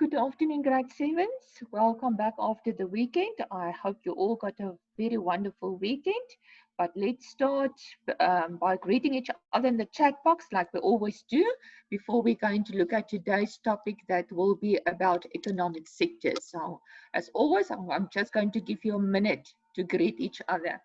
Good afternoon, grade sevens. Welcome back after the weekend. I hope you all got a very wonderful weekend. But let's start by greeting each other in the chat box like we always do before we're going to look at today's topic that will be about economic sectors. So, as always, I'm just going to give you a minute to greet each other.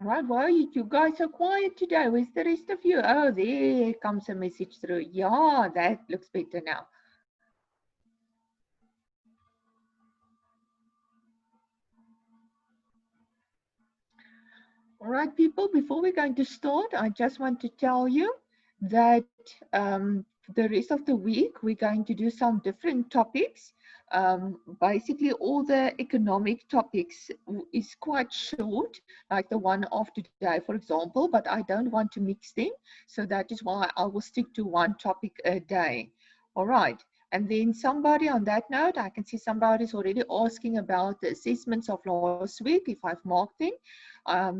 All right, why are you guys so quiet today? Where's the rest of you? Oh, there comes a message through. Yeah, that looks better now. All right, people, before we're going to start, I just want to tell you that the rest of the week, we're going to do some different topics. Basically, all the economic topics is quite short, like the one of today, for example, but I don't want to mix them. So that is why I will stick to one topic a day. All right. And then somebody on that note, I can see somebody's already asking about the assessments of last week, if I've marked them.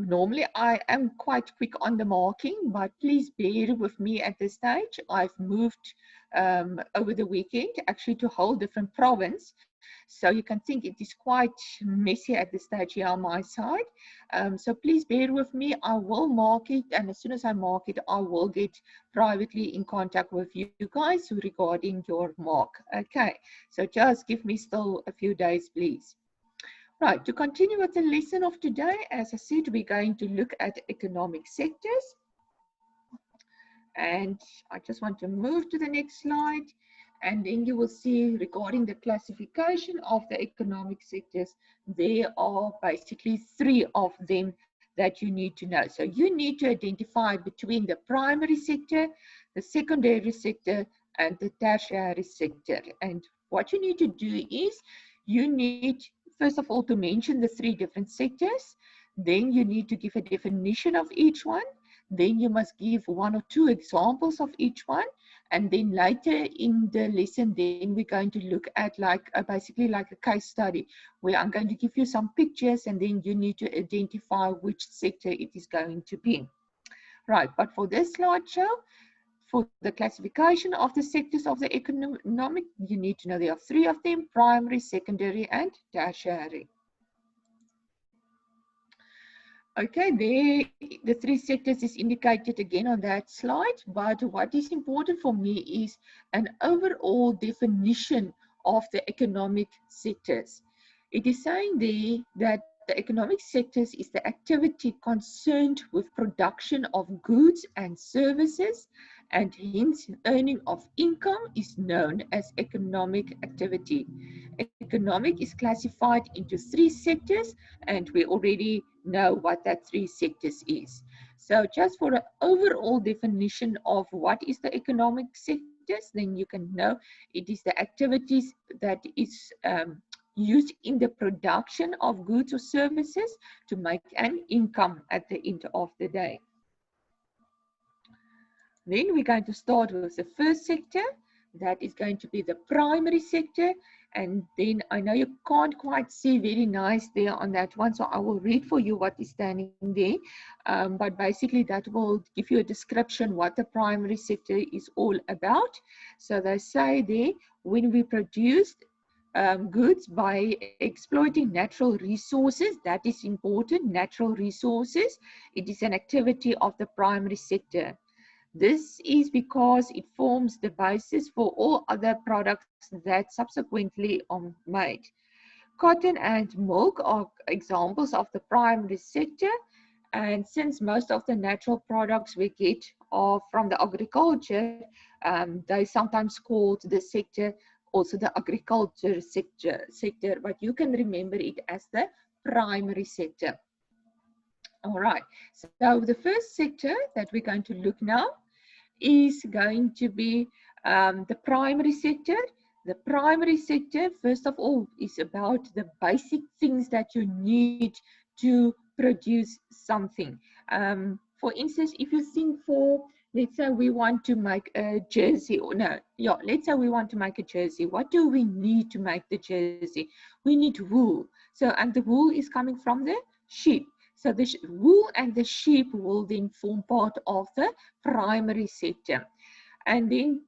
Normally, I am quite quick on the marking, but please bear with me at this stage. I've moved over the weekend actually to a whole different province. So you can think it is quite messy at this stage here on my side. So please bear with me. I will mark it, and as soon as I mark it, I will get privately in contact with you guys regarding your mark. Okay, so just give me still a few days, please. Right, to continue with the lesson of today, as I said, we're going to look at economic sectors. And I just want to move to the next slide. And then you will see regarding the classification of the economic sectors, there are basically three of them that you need to know. So you need to identify between the primary sector, the secondary sector, and the tertiary sector. And what you need to do is you need, first of all, to mention the three different sectors. Then you need to give a definition of each one. Then you must give one or two examples of each one. And then later in the lesson, then we're going to look at basically like a case study where I'm going to give you some pictures and then you need to identify which sector it is going to be. Right, but for this slideshow, for the classification of the sectors of the economic, you need to know there are three of them: primary, secondary, and tertiary. Okay, there the three sectors is indicated again on that slide, but what is important for me is an overall definition of the economic sectors. It is saying there that the economic sectors is the activity concerned with production of goods and services, and hence earning of income is known as economic activity. Economic is classified into three sectors, and we already know what that three sectors is. So just for an overall definition of what is the economic sectors, then you can know it is the activities that is used in the production of goods or services to make an income at the end of the day. Then we're going to start with the first sector. That is going to be the primary sector. And then I know you can't quite see very nice there on that one, so I will read for you what is standing there. But basically that will give you a description what the primary sector is all about. So they say there, when we produce goods by exploiting natural resources, that is important, natural resources, it is an activity of the primary sector. This is because it forms the basis for all other products that subsequently are made. Cotton and milk are examples of the primary sector, and since most of the natural products we get are from the agriculture, they sometimes called the sector also the agriculture sector, but you can remember it as the primary sector. All right, so the first sector that we're going to look now is going to be the primary sector. The primary sector, first of all, is about the basic things that you need to produce something. For instance, if you think for, let's say we want to make a jersey, or no, yeah, let's say we want to make a jersey. What do we need to make the jersey? We need wool. So, and the wool is coming from the sheep. So the wool and the sheep will then form part of the primary sector. And then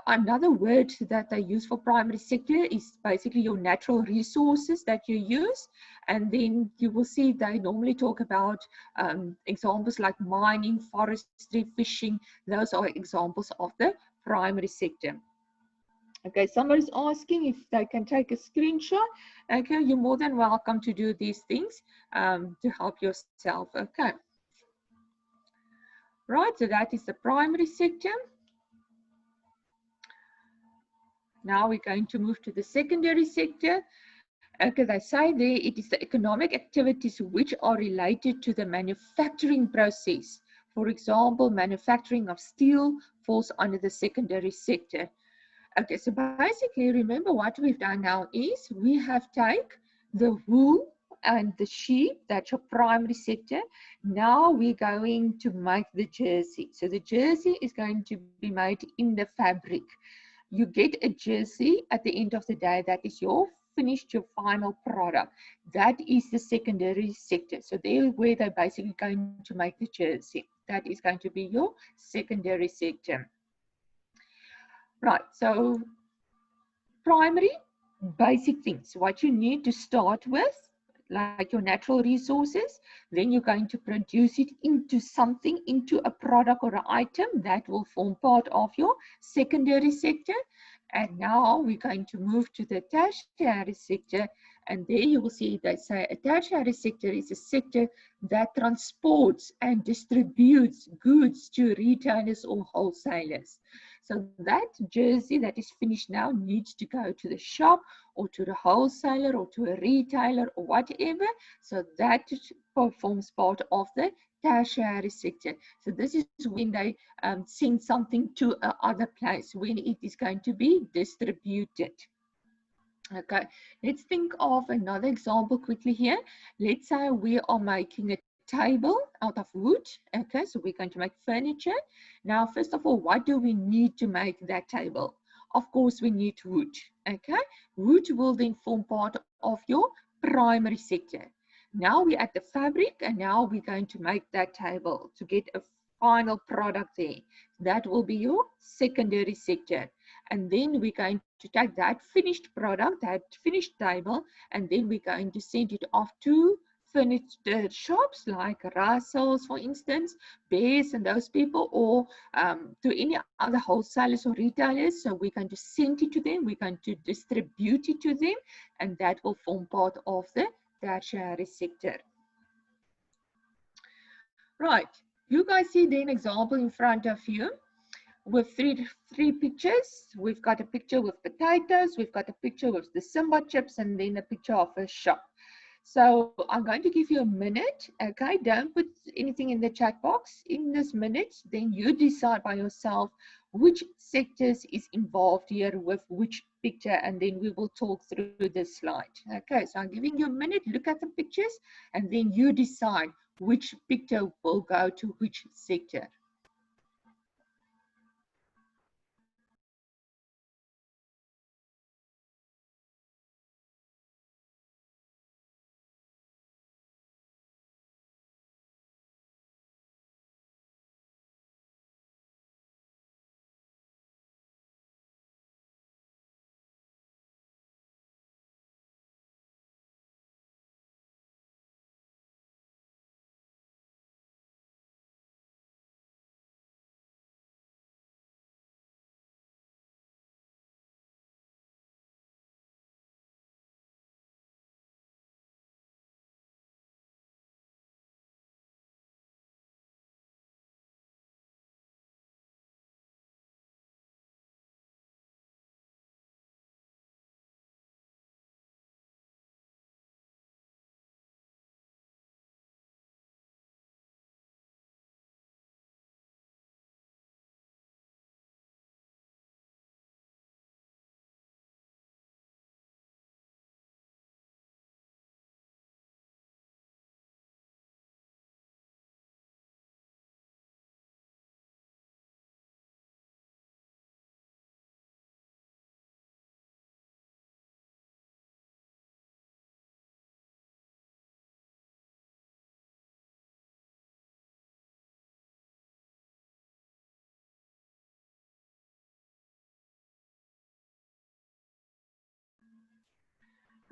another word that they use for primary sector is basically your natural resources that you use. And then you will see they normally talk about examples like mining, forestry, fishing. Those are examples of the primary sector. Okay, somebody's asking if they can take a screenshot. Okay, you're more than welcome to do these things to help yourself. Okay. Right, so that is the primary sector. Now we're going to move to the secondary sector. Okay, they say there it is the economic activities which are related to the manufacturing process. For example, manufacturing of steel falls under the secondary sector. Okay, so basically, remember what we've done now is we have taken the wool and the sheep, that's your primary sector. Now we're going to make the jersey. So the jersey is going to be made in the fabric. You get a jersey at the end of the day. That is your finished, your final product. That is the secondary sector. So there where they're basically going to make the jersey. That is going to be your secondary sector. Right, so primary, basic things, what you need to start with, like your natural resources, then you're going to produce it into something, into a product or an item that will form part of your secondary sector. And now we're going to move to the tertiary sector, and there you will see they say a tertiary sector is a sector that transports and distributes goods to retailers or wholesalers. So that jersey that is finished now needs to go to the shop or to the wholesaler or to a retailer or whatever. So that forms part of the tertiary sector. So this is when they send something to another place, when it is going to be distributed. Okay, let's think of another example quickly here. Let's say we are making a table out of wood. Okay, so we're going to make furniture. Now, first of all, what do we need to make that table? Of course, we need wood. Okay, wood will then form part of your primary sector. Now we're at the fabric, and now we're going to make that table to get a final product there. That will be your secondary sector. And then we're going to take that finished product, that finished table, and then we're going to send it off to furniture shops like Russells, for instance, Bears and those people, or to any other wholesalers or retailers. So we're going to send it to them, we're going to distribute it to them, and that will form part of the tertiary sector. Right, you guys see the example in front of you with three pictures. We've got a picture with potatoes, we've got a picture with the Simba chips, and then a picture of a shop. So I'm going to give you a minute, okay? Don't put anything in the chat box. In this minute, then you decide by yourself which sectors is involved here with which picture, and then we will talk through this slide. Okay, so I'm giving you a minute, look at the pictures, and then you decide which picture will go to which sector.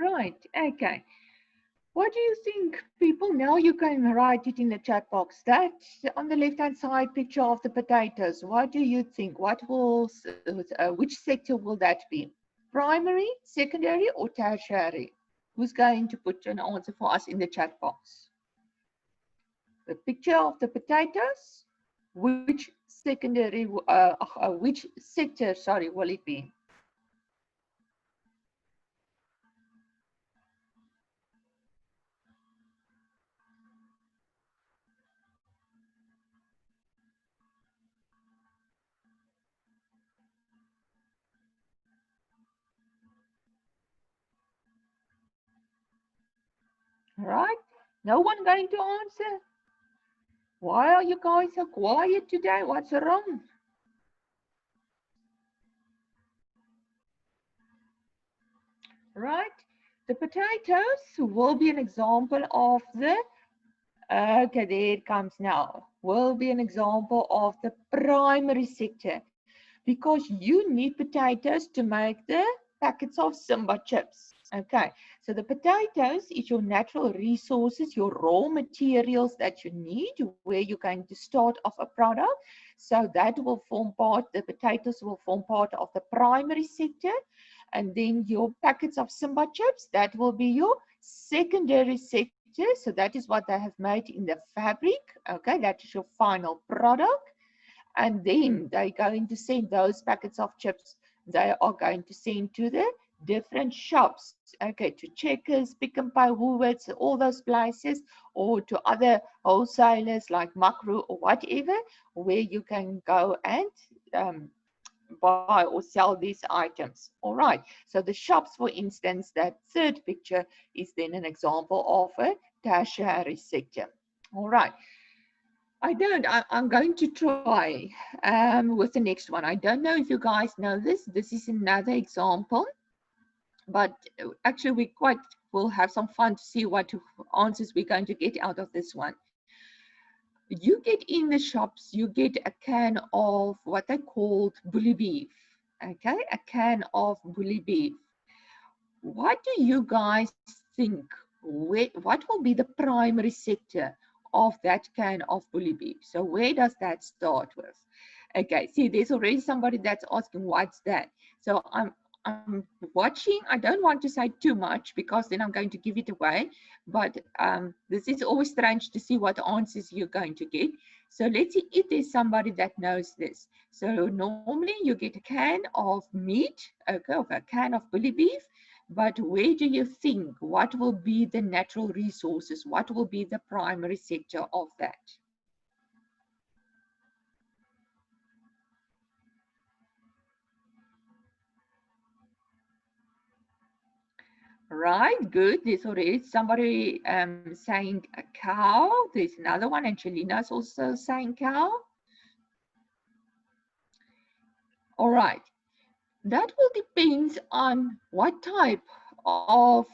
Right, okay. What do you think, people? Now you can write it in the chat box. That on the left-hand side picture of the potatoes. What do you think? Which sector will that be? Primary, secondary, or tertiary? Who's going to put an answer for us in the chat box? The picture of the potatoes. Which secondary? Which sector? Sorry, will it be? Right? No one going to answer? Why are you guys so quiet today? What's wrong? Right? The potatoes will be an example of the, okay, there it comes now, will be an example of the primary sector because you need potatoes to make the packets of Simba chips. Okay, so the potatoes is your natural resources, your raw materials that you need, where you're going to start off a product. So that will form part, the potatoes will form part of the primary sector. And then your packets of Simba chips, that will be your secondary sector. So that is what they have made in the fabric. Okay, that is your final product. And then they're going to send those packets of chips, they are going to send to the different shops, okay, to Checkers, Pick n Pay, Woolworths, all those places, or to other wholesalers like Makro or whatever, where you can go and buy or sell these items. All right, so the shops, for instance, that third picture is then an example of a tertiary sector. All right. I'm going to try with the next one. I don't know if you guys know this. This is another example, but actually we quite will have some fun to see what answers we're going to get out of this one. You get in the shops, you get a can of what they called bully beef. Okay, a can of bully beef. What do you guys think? What will be the primary sector of that can of bully beef? So where does that start with? Okay, see, there's already somebody that's asking what's that. So I'm watching. I don't want to say too much because then I'm going to give it away. But this is always strange to see what answers you're going to get. So let's see if there's somebody that knows this. So normally you get a can of meat, okay, of a can of bully beef. But where do you think, what will be the natural resources? What will be the primary sector of that? Right, good. There's already somebody saying a cow. There's another one, Angelina's also saying cow. All right. That will depend on what type of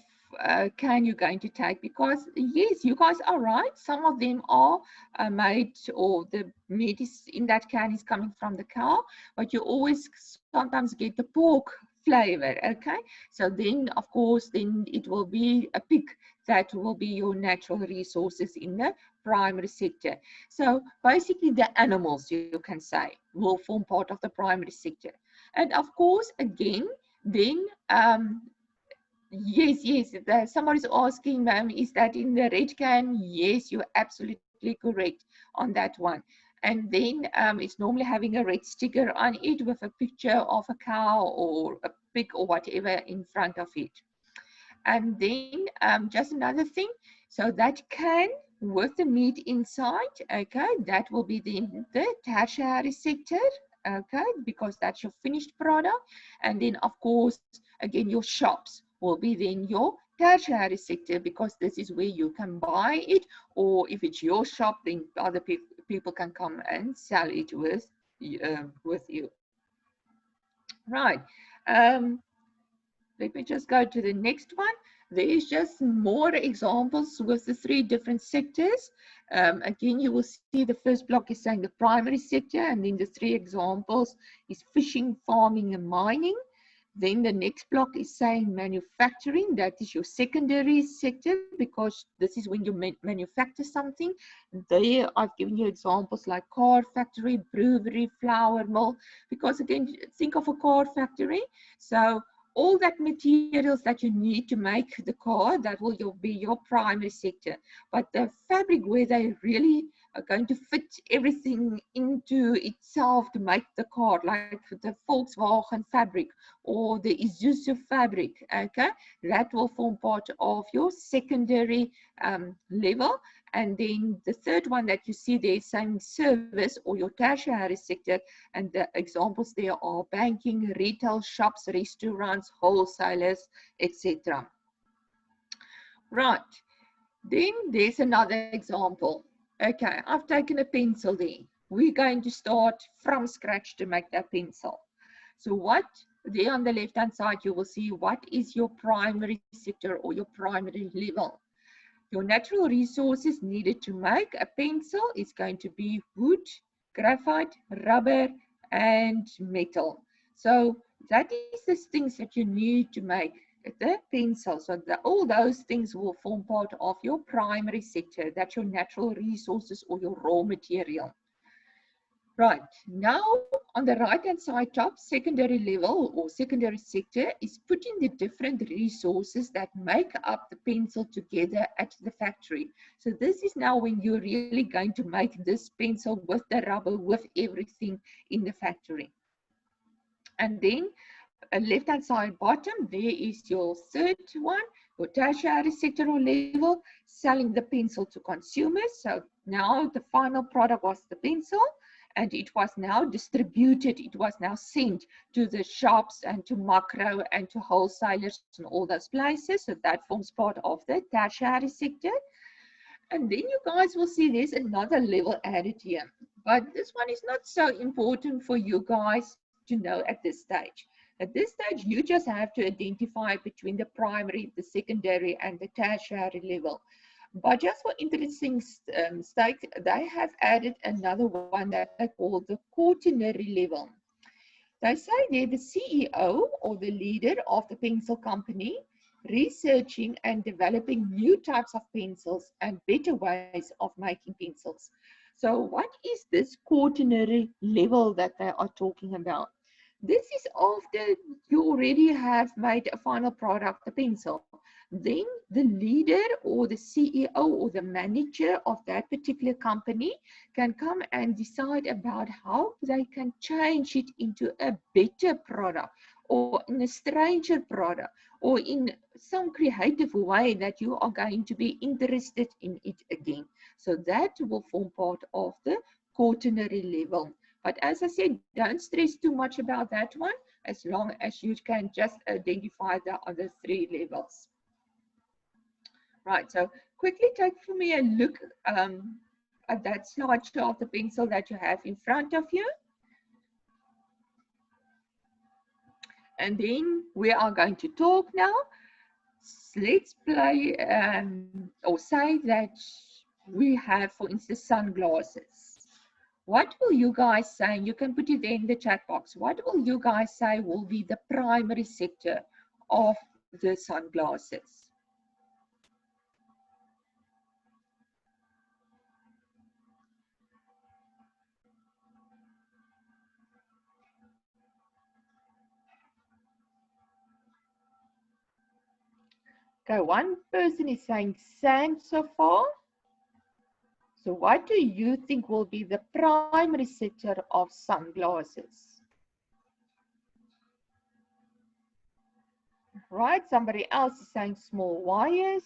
can you're going to take, because yes, you guys are right. Some of them are made, or the meat is in that can is coming from the cow, but you always sometimes get the pork flavor. Okay, so then of course then it will be a pig that will be your natural resources in the primary sector. So basically the animals, you can say, will form part of the primary sector. And of course, again, then, yes, somebody's asking, ma'am, is that in the red can? Yes, you're absolutely correct on that one. And then it's normally having a red sticker on it with a picture of a cow or a pig or whatever in front of it. And then just another thing, so that can with the meat inside, okay, that will be the tertiary sector, okay, because that's your finished product. And then of course, again, your shops will be then your tertiary sector, because this is where you can buy it, or if it's your shop, then other people can come and sell it with you. Right. Let me just go to the next one. There is just more examples with the three different sectors. Again, you will see the first block is saying the primary sector, and then the three examples is fishing, farming, and mining. Then the next block is saying manufacturing. That is your secondary sector, because this is when you manufacture something. There I've given you examples like car factory, brewery, flour mill, because again, think of a car factory. So all that materials that you need to make the car, that will be your primary sector. But the fabric, where they really are going to fit everything into itself to make the car, like the Volkswagen fabric or the Isuzu fabric, okay, that will form part of your secondary level. And then the third one that you see there saying service, or your tertiary sector, and the examples there are banking, retail shops, restaurants, wholesalers, etc. Right, then there's another example. Okay, I've taken a pencil there. We're going to start from scratch to make that pencil. So what, there on the left hand side, you will see what is your primary sector or your primary level. Your natural resources needed to make a pencil is going to be wood, graphite, rubber, and metal. So that is the things that you need to make the pencil. So all those things will form part of your primary sector. That's your natural resources or your raw material. Right, now on the right hand side top, secondary level or secondary sector is putting the different resources that make up the pencil together at the factory. So this is now when you're really going to make this pencil with the rubber, with everything in the factory. And then left hand side bottom, there is your third one, your tertiary sector or level, selling the pencil to consumers. So now the final product was the pencil, and it was now distributed, it was now sent to the shops and to macro and to wholesalers and all those places. So that forms part of the tertiary sector. And then you guys will see there's another level added here, but this one is not so important for you guys to know at this stage. At this stage, you just have to identify between the primary, the secondary, and the tertiary level. But just for interesting sake, they have added another one that they call the quaternary level. They say they're the CEO or the leader of the pencil company, researching and developing new types of pencils and better ways of making pencils. So what is this quaternary level that they are talking about? This is after you already have made a final product, the pencil. Then the leader or the CEO or the manager of that particular company can come and decide about how they can change it into a better product, or in a stranger product, or in some creative way that you are going to be interested in it again. So that will form part of the quaternary level. But as I said, don't stress too much about that one, as long as you can just identify the other three levels. Right, so quickly take for me a look at that slideshow of the pencil that you have in front of you. And then we are going to talk now. Let's play or say that we have, for instance, sunglasses. What will you guys say? You can put it in the chat box. What will you guys say will be the primary sector of the sunglasses? Okay, one person is saying sand so far. So what do you think will be the primary sector of sunglasses? Right, somebody else is saying small wires.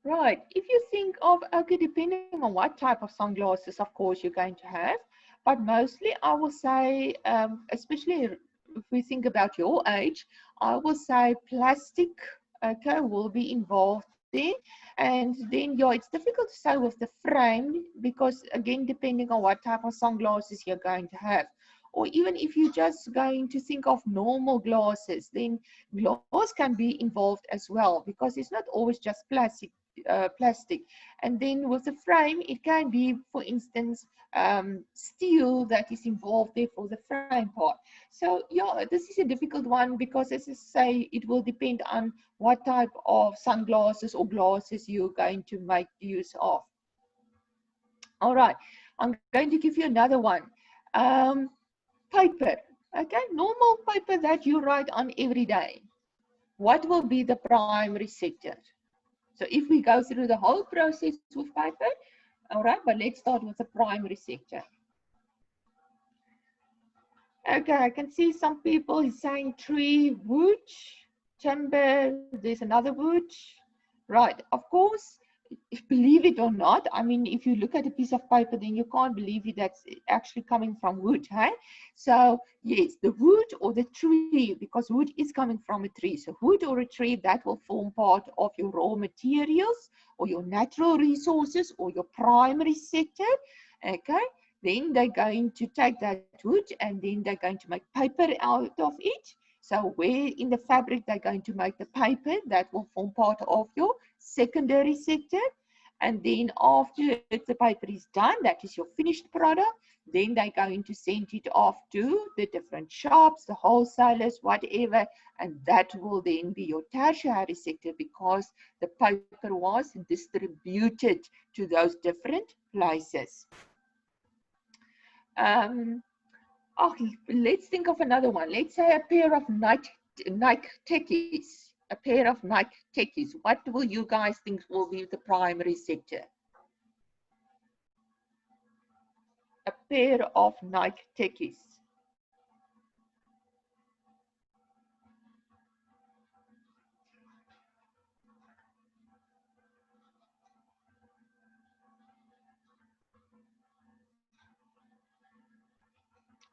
Right, if you think of, okay, depending on what type of sunglasses, of course, you're going to have, but mostly I will say, especially if we think about your age, I will say plastic, okay, will be involved there. And then, yeah, it's difficult to say with the frame because, again, depending on what type of sunglasses you're going to have. or even if you're just going to think of normal glasses, then glass can be involved as well, because it's not always just plastic. And then with the frame, it can be, for instance, steel that is involved there for the frame part. So yeah, this is a difficult one, because as I say, it will depend on what type of sunglasses or glasses you're going to make use of. All right, I'm going to give you another one. Paper, okay, normal paper that you write on every day. What will be the primary sector? So if we go through the whole process with paper, all right, but let's start with the primary sector. Okay, I can see some people saying tree, wood, timber, there's another wood. Right, of course, believe it or not, I mean, if you look at a piece of paper, then you can't believe it, that's actually coming from wood, hey? So yes, the wood or the tree, because wood is coming from a tree. So wood or a tree, that will form part of your raw materials or your natural resources or your primary sector, okay? Then they're going to take that wood and then they're going to make paper out of it. So where in the fabric they're going to make the paper, that will form part of your secondary sector. And then after the paper is done, that is your finished product, then they're going to send it off to the different shops, the wholesalers, whatever, and that will then be your tertiary sector, because the paper was distributed to those different places. Oh, let's think of another one. Let's say a pair of Nike techies. A pair of Nike techies. What will you guys think will be the primary sector? A pair of Nike techies.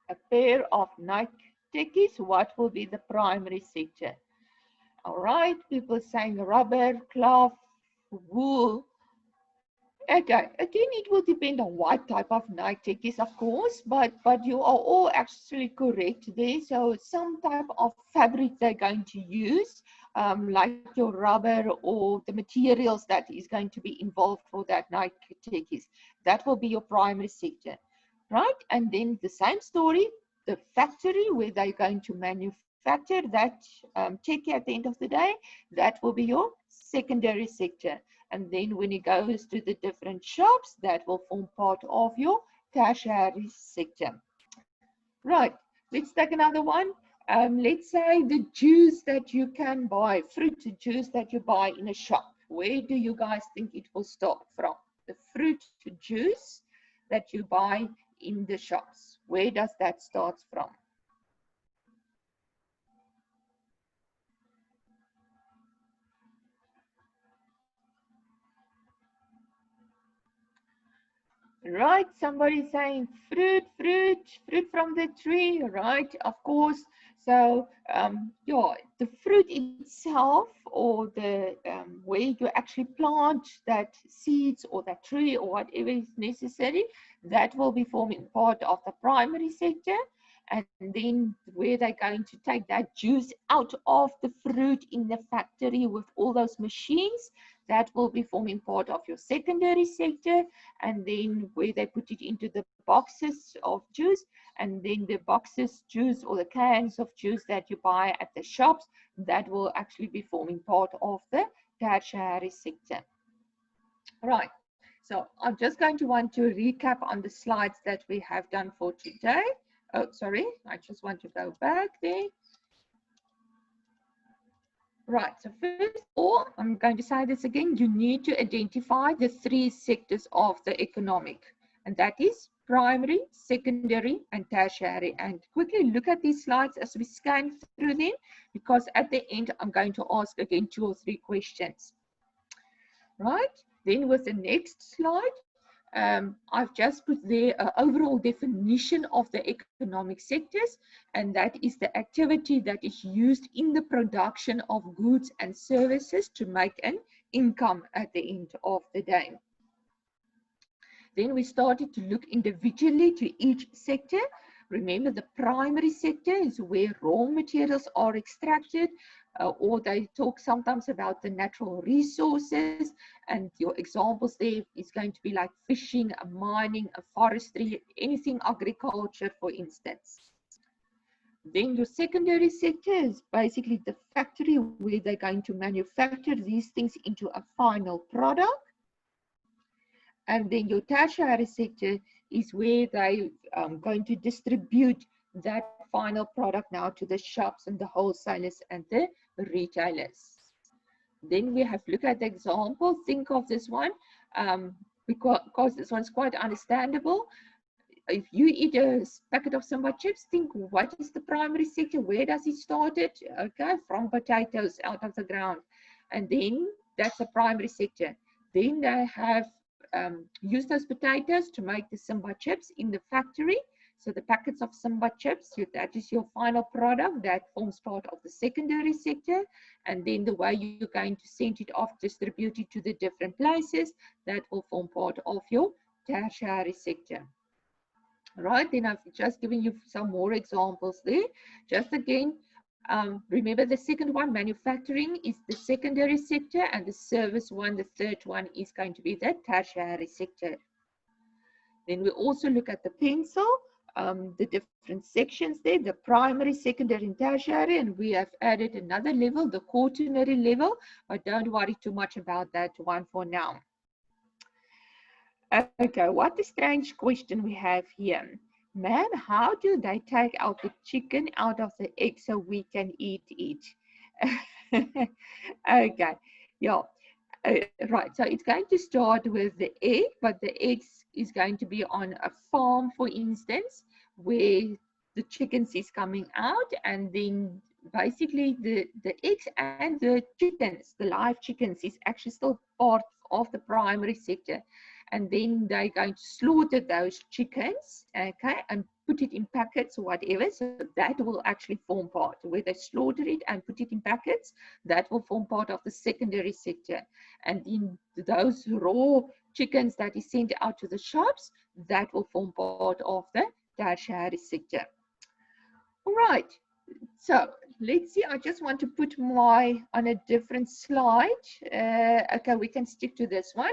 A pair of Nike techies. What will be the primary sector? All right, people saying rubber, cloth, wool. Okay, again, it will depend on what type of Nike techies, of course, but you are all actually correct there. So some type of fabric they're going to use, like your rubber or the materials that is going to be involved for that Nike techies. That will be your primary sector, right? And then the same story, the factory where they're going to manufacture that techie at the end of the day, that will be your secondary sector. And then when it goes to the different shops, that will form part of your tertiary sector. Right, let's take another one. Let's say the juice that you can buy, fruit juice that you buy in a shop. Where do you guys think it will start from? The fruit juice that you buy in the shops. Where does that start from? Right, somebody saying fruit from the tree, right? Of course. So, yeah, the fruit itself, or the where you actually plant that seeds or that tree or whatever is necessary, that will be forming part of the primary sector. And then where they're going to take that juice out of the fruit in the factory with all those machines, that will be forming part of your secondary sector. And then where they put it into the boxes of juice, and then the boxes juice or the cans of juice that you buy at the shops, that will actually be forming part of the tertiary sector. Right, so I'm just going to want to recap on the slides that we have done for today. Oh, sorry, I just want to go back there. Right, so first of all, I'm going to say this again, you need to identify the three sectors of the economic, and that is primary, secondary, and tertiary. And quickly look at these slides as we scan through them, because at the end, I'm going to ask again 2 or 3 questions. Right, then with the next slide, I've just put there an overall definition of the economic sectors, and that is the activity that is used in the production of goods and services to make an income at the end of the day. Then we started to look individually to each sector. Remember, the primary sector is where raw materials are extracted, or they talk sometimes about the natural resources, and your examples there is going to be like fishing, mining, forestry, anything agriculture, for instance. Then your secondary sector is basically the factory where they're going to manufacture these things into a final product. And then your tertiary sector is where they going to distribute that final product now to the shops and the wholesalers and the retailers. Then we have look at the example. Think of this one because this one's quite understandable. If you eat a packet of Simba chips, think what is the primary sector? Where does it started? Okay, from potatoes out of the ground. And then that's the primary sector. Then they have used those potatoes to make the Simba chips in the factory. So the packets of Simba chips, that is your final product that forms part of the secondary sector. And then the way you're going to send it off, distribute it to the different places, that will form part of your tertiary sector. Right, then I've just given you some more examples there. Just again, remember the second one, manufacturing, is the secondary sector, and the service one, the third one, is going to be the tertiary sector. Then we also look at the pencil, the different sections there, the primary, secondary, and tertiary, and we have added another level, the quaternary level, but don't worry too much about that one for now. Okay, what a strange question we have here. Ma'am, how do they take out the chicken out of the egg so we can eat it? Okay, yeah, right. So it's going to start with the egg, but the egg is going to be on a farm, for instance, where the chickens is coming out, and then basically the eggs and the chickens, the live chickens, is actually still part of the primary sector. And then they're going to slaughter those chickens, okay, and put it in packets or whatever. So that will actually form part, where they slaughter it and put it in packets, that will form part of the secondary sector. And in those raw chickens that is sent out to the shops, that will form part of the tertiary sector. All right, so let's see, I just want to put my on a different slide. Okay, we can stick to this one.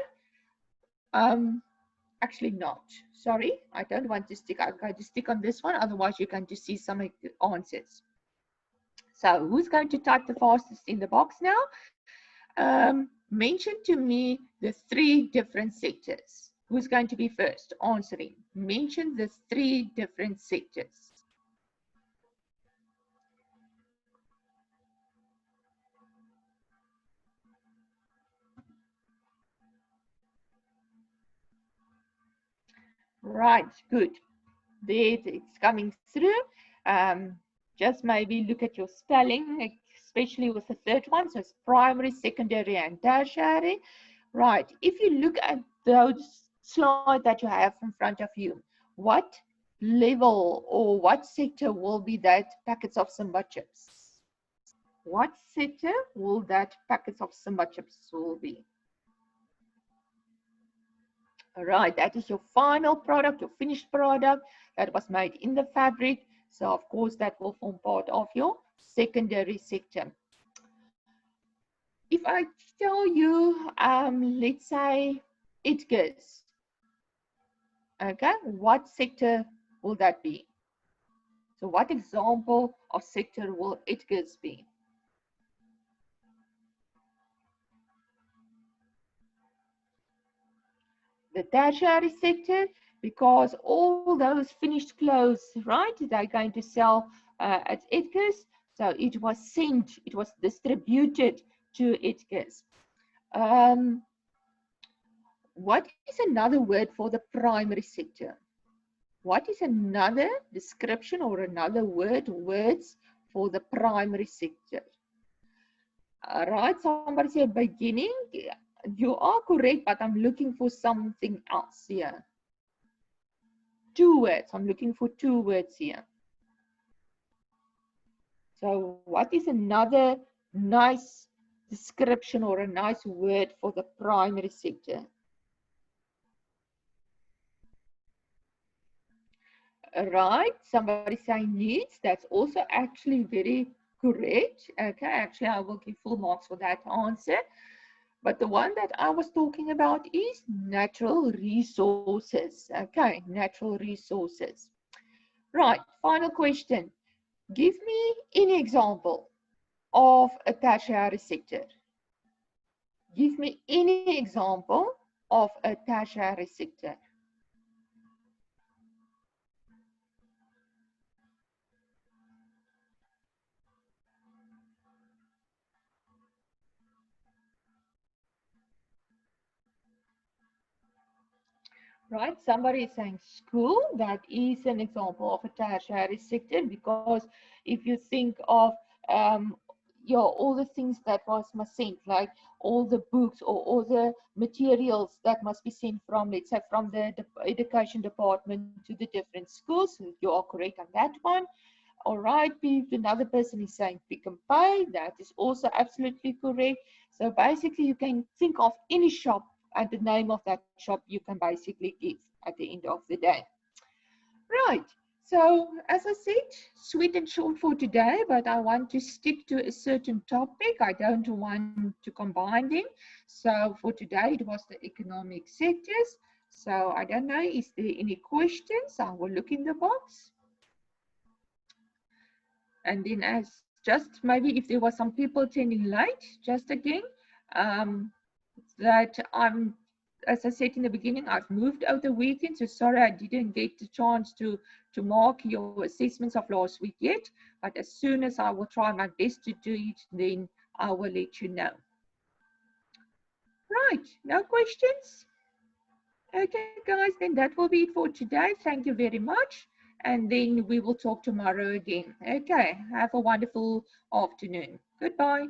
Actually not. Sorry, I don't want to stick. I'm going to stick on this one. Otherwise, you're going to see some answers. So who's going to type the fastest in the box now? Mention to me the 3 different sectors. Who's going to be first answering? Mention the 3 different sectors. Right, good. There, it's coming through. Just maybe look at your spelling, especially with the third one. So it's primary, secondary, and tertiary. Right, if you look at those slides that you have in front of you, what level or what sector will be that packets of Simba chips? What sector will that packets of Simba chips will be? All right, that is your final product, your finished product that was made in the fabric. So of course that will form part of your secondary sector. If I tell you, let's say Edgar's, okay, what sector will that be? So what example of sector will Edgar's be? The tertiary sector, because all those finished clothes, right, they're going to sell at Edgar's. So it was sent, it was distributed to Edgar's. What is another word for the primary sector? What is another description or another words for the primary sector? All right, somebody said beginning. You are correct, but I'm looking for something else here. 2 words. I'm looking for 2 words here. So what is another nice description or a nice word for the primary sector? Right, somebody saying needs. That's also actually very correct. Okay, actually, I will give full marks for that answer. But the one that I was talking about is natural resources. Okay, natural resources. Right, final question. Give me any example of a tertiary sector. Give me any example of a tertiary sector. Right? Somebody is saying school. That is an example of a tertiary sector because if you think of all the things that must send, like all the books or all the materials that must be sent from, let's say, from the education department to the different schools. So you are correct on that one. All right, another person is saying pick and pay. That is also absolutely correct. So basically, you can think of any shop and the name of that shop you can basically give at the end of the day. Right. So as I said, sweet and short for today, but I want to stick to a certain topic. I don't want to combine them. So for today, it was the economic sectors. So I don't know, is there any questions? I will look in the box. And then as just maybe if there was some people attending late, just again, um, that as I said in the beginning, I've moved over the weekend, so sorry I didn't get the chance to mark your assessments of last week yet, but as soon as I will try my best to do it, then I will let you know. Right, no questions? Okay, guys, then that will be it for today. Thank you very much. And then we will talk tomorrow again. Okay, have a wonderful afternoon. Goodbye.